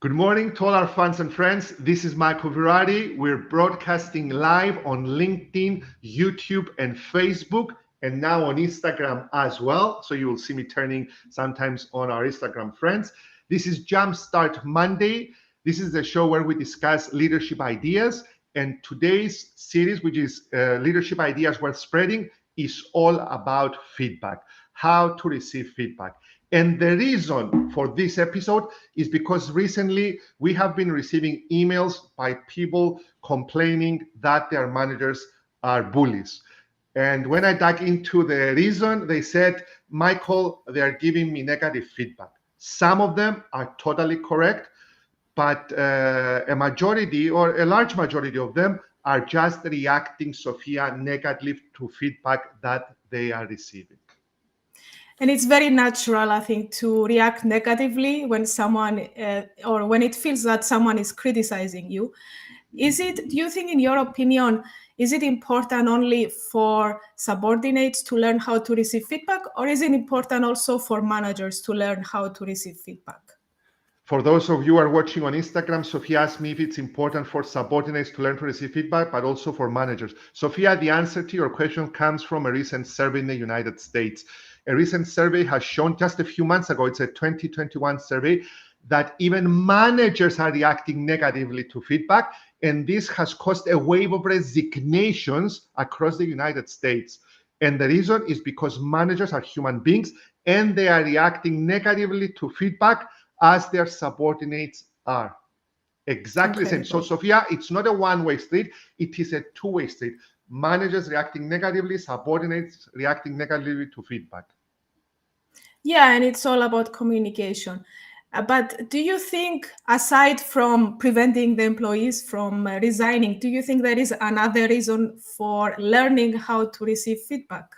Good morning to all our fans and friends. This is Michael Virardi. We're broadcasting live on LinkedIn, YouTube, and Facebook, and now on Instagram as well. So you will see me turning sometimes on our Instagram friends. This is Jumpstart Monday. This is the show where we discuss leadership ideas. And today's series, which is Leadership Ideas Worth Spreading, is all about feedback, how to receive feedback. And the reason for this episode is because recently we have been receiving emails by people complaining that their managers are bullies. And when I dug into the reason, they said, Michael, they are giving me negative feedback. Some of them are totally correct, but a majority or a large majority of them are just reacting, Sophia, negatively to feedback that they are receiving. And it's very natural, I think, to react negatively when someone or when it feels that someone is criticizing you. Do you think, in your opinion, is it important only for subordinates to learn how to receive feedback, or is it important also for managers to learn how to receive feedback? For those of you who are watching on Instagram, Sophia asked me if it's important for subordinates to learn to receive feedback, but also for managers. Sophia, the answer to your question comes from a recent survey in the United States. A recent survey has shown just a few months ago, it's a 2021 survey, that even managers are reacting negatively to feedback. And this has caused a wave of resignations across the United States. And the reason is because managers are human beings and they are reacting negatively to feedback as their subordinates are. Exactly the same. So, Sophia, it's not a one-way street, it is a two-way street. Managers reacting negatively, subordinates reacting negatively to feedback. Yeah, and it's all about communication. But do you think, aside from preventing the employees from resigning, do you think there is another reason for learning how to receive feedback?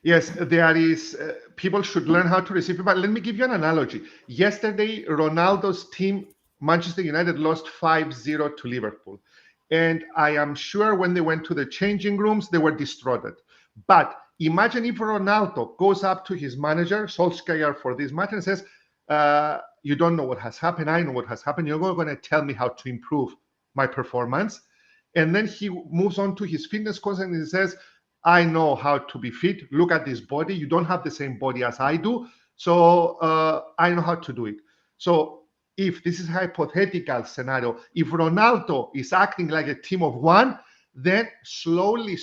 Yes, there is. People should learn how to receive feedback. Let me give you an analogy. Yesterday, Ronaldo's team, Manchester United, lost 5-0 to Liverpool. And I am sure when they went to the changing rooms, they were distraught. But imagine if Ronaldo goes up to his manager, Solskjaer, for this match and says, you don't know what has happened. I know what has happened. You're going to tell me how to improve my performance. And then he moves on to his fitness coach and he says, I know how to be fit. Look at this body. You don't have the same body as I do. So I know how to do it. So if this is a hypothetical scenario, if Ronaldo is acting like a team of one, then slowly,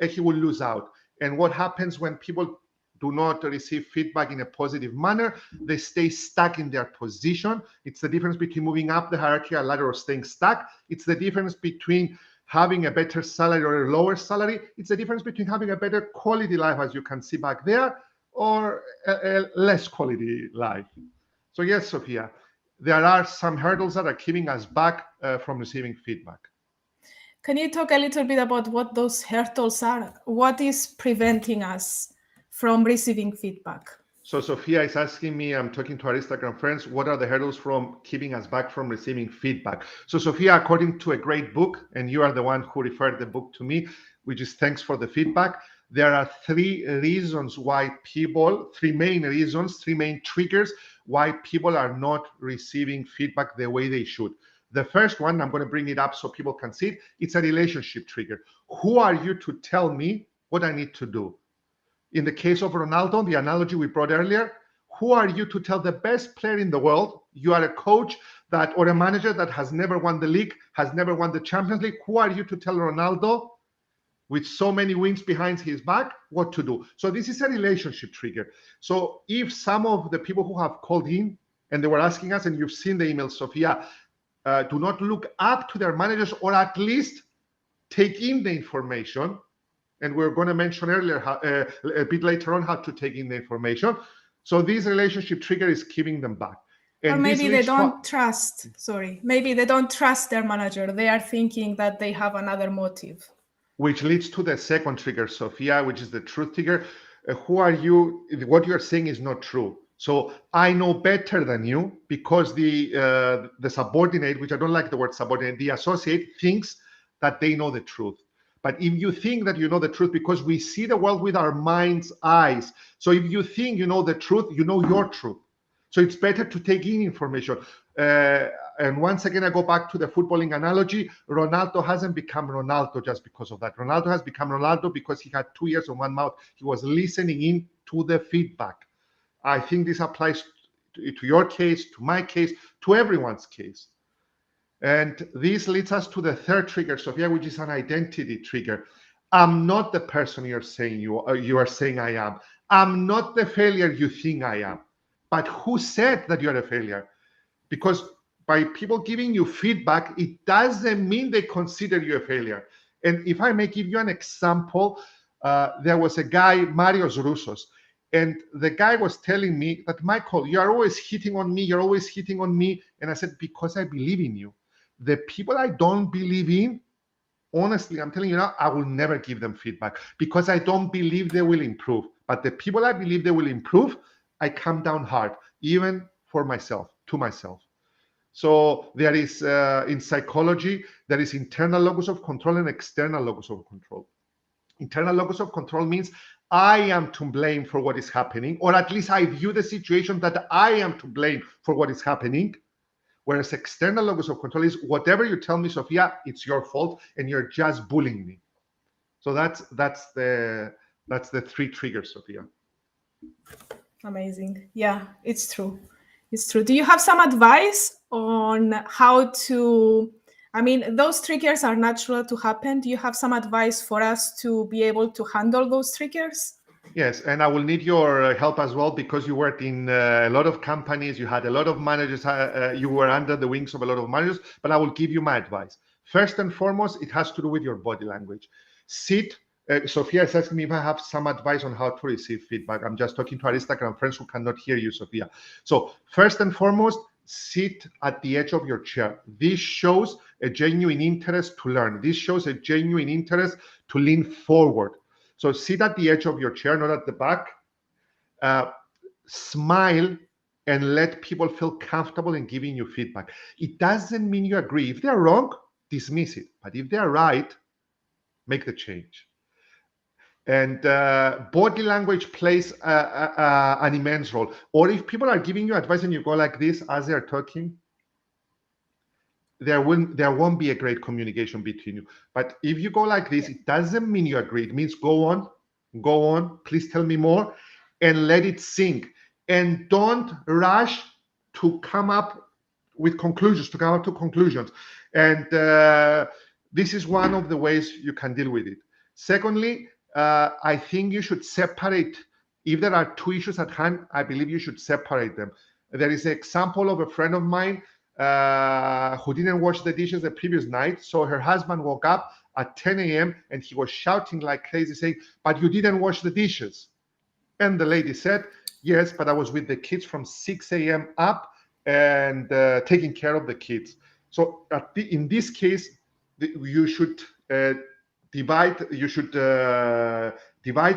he will lose out. And what happens when people do not receive feedback in a positive manner? They stay stuck in their position. It's the difference between moving up the hierarchical ladder or staying stuck. It's the difference between having a better salary or a lower salary. It's the difference between having a better quality life, as you can see back there, or a less quality life. So yes, Sophia, there are some hurdles that are keeping us back from receiving feedback. Can you talk a little bit about what those hurdles are? What is preventing us from receiving feedback? So Sophia is asking me, I'm talking to our Instagram friends, what are the hurdles from keeping us back from receiving feedback? So Sophia, according to a great book, and you are the one who referred the book to me, which is Thanks for the Feedback, there are three main reasons, three main triggers why people are not receiving feedback the way they should. The first one, I'm going to bring it up so people can see it, it's a relationship trigger. Who are you to tell me what I need to do? In the case of Ronaldo, the analogy we brought earlier, who are you to tell the best player in the world? You are a coach or a manager that has never won the league, has never won the Champions League. Who are you to tell Ronaldo, with so many wins behind his back, what to do? So this is a relationship trigger. So if some of the people who have called in and they were asking us, and you've seen the email, Sophia, do not look up to their managers, or at least take in the information. And we're going to mention earlier a bit later on how to take in the information. So this relationship trigger is keeping them back. And or maybe they don't trust. Maybe they don't trust their manager. They are thinking that they have another motive. Which leads to the second trigger, Sophia, which is the truth trigger. Who are you? What you're saying is not true. So I know better than you, because the subordinate, which I don't like the word subordinate, the associate thinks that they know the truth. But if you think that you know the truth, because we see the world with our mind's eyes. So if you think you know the truth, you know your truth. So it's better to take in information. And once again, I go back to the footballing analogy. Ronaldo hasn't become Ronaldo just because of that. Ronaldo has become Ronaldo because he had 2 ears and one mouth. He was listening in to the feedback. I think this applies to your case, to my case, to everyone's case. And this leads us to the third trigger, Sophia, which is an identity trigger. I'm not the person you are saying I am. I'm not the failure you think I am. But who said that you're a failure? Because by people giving you feedback, it doesn't mean they consider you a failure. And if I may give you an example, there was a guy, Marios Roussos, and the guy was telling me that, Michael, you're always hitting on me. You're always hitting on me. And I said, because I believe in you. The people I don't believe in, honestly, I'm telling you now, I will never give them feedback because I don't believe they will improve. But the people I believe they will improve, I come down hard, even for myself, to myself. So there is, in psychology, there is internal locus of control and external locus of control. Internal locus of control means I am to blame for what is happening, or at least I view the situation that I am to blame for what is happening. Whereas external locus of control is whatever you tell me, Sophia, it's your fault and you're just bullying me. So that's the three triggers, Sophia. Amazing. Yeah, it's true. It's true. Do you have some advice on how to, I mean, those triggers are natural to happen. Do you have some advice for us to be able to handle those triggers? Yes, and I will need your help as well because you worked in a lot of companies, you had a lot of managers, you were under the wings of a lot of managers, but I will give you my advice. First and foremost, it has to do with your body language. Sit. Sophia is asking me if I have some advice on how to receive feedback. I'm just talking to our Instagram friends who cannot hear you, Sophia. So first and foremost, sit at the edge of your chair. This shows a genuine interest to learn. This shows a genuine interest to lean forward. So sit at the edge of your chair, not at the back. Smile and let people feel comfortable in giving you feedback. It doesn't mean you agree. If they're wrong, dismiss it. But if they're right, make the change. And body language plays an immense role. Or if people are giving you advice and you go like this as they're talking, there won't be a great communication between you. But if you go like this, it doesn't mean you agree. It means go on, please tell me more, and let it sink. And don't rush to come up with conclusions, to come up to conclusions. And this is one of the ways you can deal with it. Secondly, I think you should separate. If there are two issues at hand, I believe you should separate them. There is an example of a friend of mine who didn't wash the dishes the previous night. So her husband woke up at 10 a.m. and he was shouting like crazy, saying, "But you didn't wash the dishes." And the lady said, "Yes, but I was with the kids from 6 a.m. up and taking care of the kids." So in this case, you should divide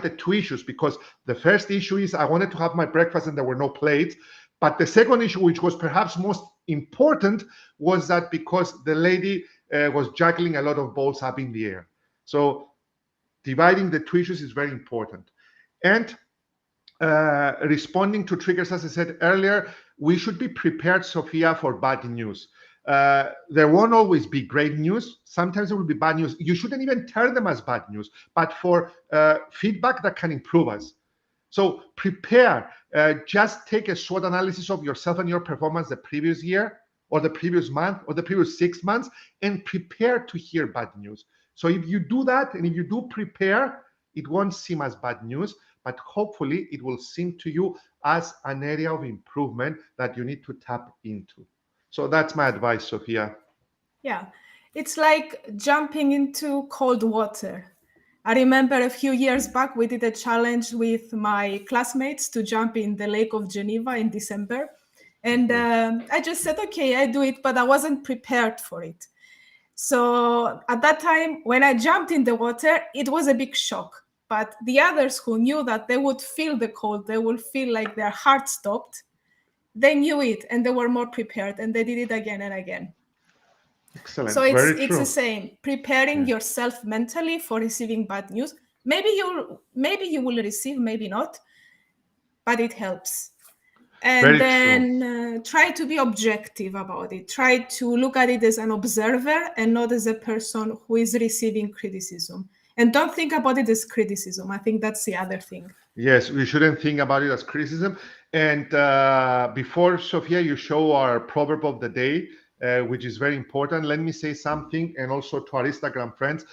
the two issues, because the first issue is I wanted to have my breakfast and there were no plates. But the second issue, which was perhaps most important, was that because the lady was juggling a lot of balls up in the air. So dividing the two issues is very important. And responding to triggers, as I said earlier, we should be prepared, Sophia, for bad news. There won't always be great news. Sometimes there will be bad news. You shouldn't even turn them as bad news, but for feedback that can improve us. So prepare. Just take a SWOT analysis of yourself and your performance the previous year or the previous month or the previous 6 months and prepare to hear bad news. So if you do that and if you do prepare, it won't seem as bad news, but hopefully it will seem to you as an area of improvement that you need to tap into. So that's my advice, Sophia. Yeah, it's like jumping into cold water. I remember a few years back, we did a challenge with my classmates to jump in the Lake of Geneva in December. And I just said, okay, I do it, but I wasn't prepared for it. So at that time, when I jumped in the water, it was a big shock. But the others who knew that they would feel the cold, they would feel like their heart stopped, they knew it and they were more prepared and they did it again and again. Excellent. So Very it's true. the same, preparing yourself mentally for receiving bad news. Maybe you will receive, maybe not, but it helps. And Very true. then try to be objective about it. Try to look at it as an observer and not as a person who is receiving criticism. And don't think about it as criticism. I think that's the other thing. Yes, we shouldn't think about it as criticism. And before, Sophia, you show our proverb of the day, which is very important, let me say something, and also to our Instagram friends.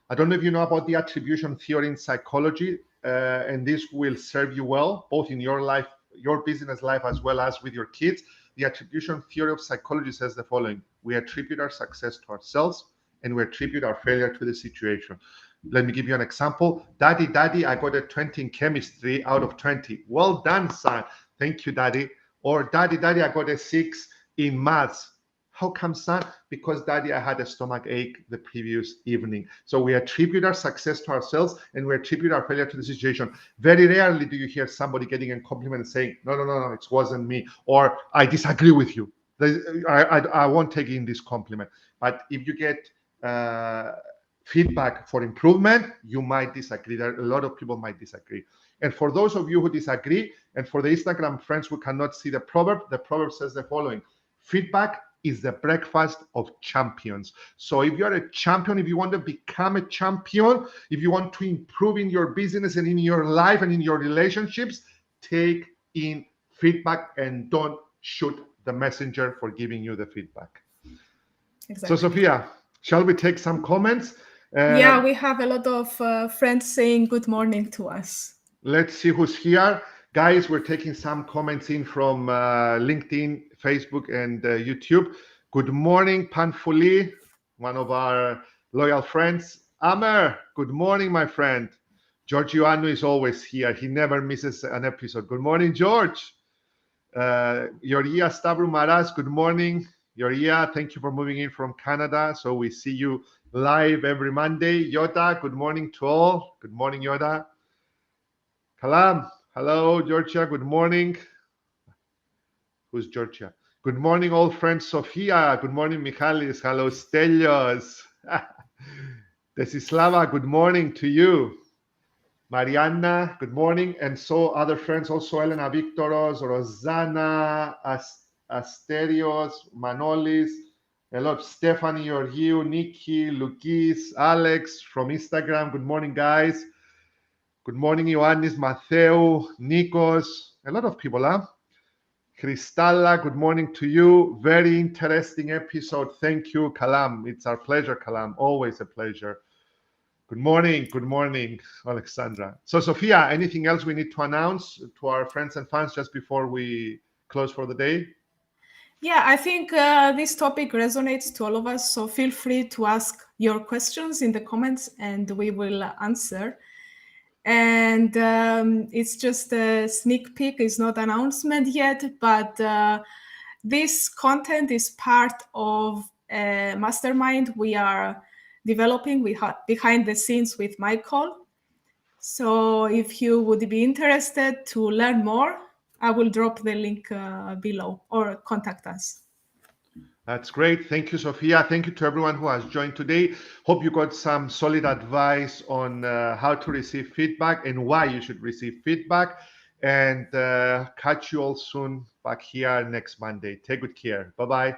I don't know if you know about the attribution theory in psychology, and this will serve you well, both in your life, your business life, as well as with your kids. The attribution theory of psychology says the following: we attribute our success to ourselves, and we attribute our failure to the situation. Let me give you an example. Daddy, I got a 20 in chemistry out of 20. Well done, son. Thank you, Daddy. Or Daddy, I got a 6 in maths. How come, son? Because Daddy, I had a stomach ache the previous evening. So we attribute our success to ourselves and we attribute our failure to the situation. Very rarely do you hear somebody getting a compliment and saying, no, it wasn't me. Or I disagree with you. I won't take in this compliment. But if you get feedback for improvement, you might disagree. There, a lot of people might disagree. And for those of you who disagree, and for the Instagram friends who cannot see the proverb says the following: feedback is the breakfast of champions. So if you're a champion, if you want to become a champion, if you want to improve in your business and in your life and in your relationships, take in feedback and don't shoot the messenger for giving you the feedback. Exactly. So Sophia, shall we take some comments? Yeah, we have a lot of friends saying good morning to us. Let's see who's here. Guys, we're taking some comments in from LinkedIn, Facebook, and YouTube. Good morning, Panfuli, one of our loyal friends. Amer, good morning, my friend. George Ioannou is always here. He never misses an episode. Good morning, George. Yoria Stavru Maras, good morning. Yoria, thank you for moving in from Canada. So we see you live every Monday. Yoda, good morning to all. Good morning, Yoda. Kalam, hello, Georgia. Good morning. Who's Georgia? Good morning, old friend Sofia. Good morning, Michalis. Hello, Stelios. Desislava, good morning to you. Mariana, good morning. And so other friends also, Elena Victoros, Rosanna, Asterios, Manolis, a lot, Stephanie, Georgiou, Nikki, Lukis, Alex from Instagram. Good morning, guys. Good morning, Ioannis, Matteo, Nikos, a lot of people, huh? Cristalla, good morning to you. Very interesting episode. Thank you, Kalam. It's our pleasure, Kalam. Always a pleasure. Good morning, Alexandra. So, Sophia, anything else we need to announce to our friends and fans just before we close for the day? Yeah, I think this topic resonates to all of us. So feel free to ask your questions in the comments and we will answer. And it's just a sneak peek. It's not an announcement yet, but this content is part of a mastermind we are developing behind the scenes with Michael. So if you would be interested to learn more, I will drop the link below or contact us. That's great. Thank you, Sophia. Thank you to everyone who has joined today. Hope you got some solid advice on how to receive feedback and why you should receive feedback. And catch you all soon back here next Monday. Take good care. Bye-bye.